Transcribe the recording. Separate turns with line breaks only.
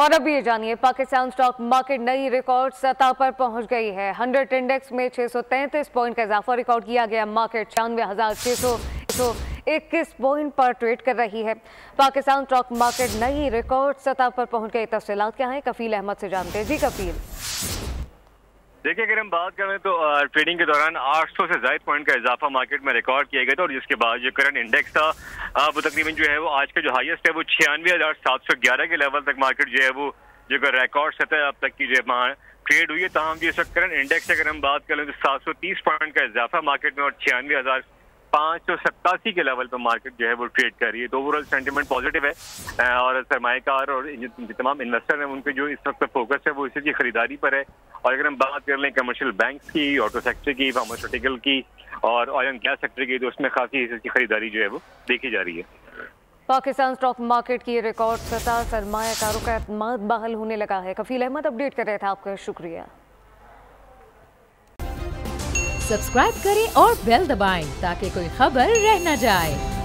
और अभी ये जानिए, पाकिस्तान स्टॉक मार्केट नई रिकॉर्ड सतह पर पहुंच गई है। 100 इंडेक्स में 633 पॉइंट का इजाफा रिकॉर्ड किया गया। मार्केट 96,621 पॉइंट पर ट्रेड कर रही है। पाकिस्तान स्टॉक मार्केट नई रिकॉर्ड सतह पर पहुंच गई। तफसीलात क्या है, कफील अहमद से जानते हैं। जी कफील।
देखिए, अगर हम बात करें तो ट्रेडिंग के दौरान 800 से ज्यादा पॉइंट का इजाफा मार्केट में रिकॉर्ड किया गया था और जिसके बाद जो करंट इंडेक्स था वो तकरीबन जो है वो आज का जो हाईएस्ट है वो 96,711 के लेवल तक मार्केट जो है वो जो रिकॉर्ड सतह अब तक की जो ट्रेड हुई है। तमाम जो इस वक्त करंट इंडेक्स अगर हम बात करें तो 730 पॉइंट का इजाफा मार्केट में और 96,587 के लेवल पर मार्केट जो है वो ट्रेड कर रही है। तो ओवरऑल सेंटीमेंट पॉजिटिव है और सरमाएकार और जो तमाम इन्वेस्टर हैं उनके जो इस वक्त फोकस है वो इसी की खरीदारी पर है। और अगर हम बात कर लें कमर्शियल बैंक्स की, ऑटो सेक्टर की, फार्मास्यूटिकल की और ऑयल एंड गैस सेक्टर की, तो उसमें काफी इसकी खरीदारी जो है वो देखी जा रही है।
पाकिस्तान स्टॉक मार्केट की रिकॉर्ड सतह सरमायाकारों का एतमाद बहाल होने लगा है। कफील अहमद अपडेट कर रहे थे, आपका शुक्रिया।
सब्सक्राइब करें और बेल दबाएं ताकि कोई खबर रह न जाए।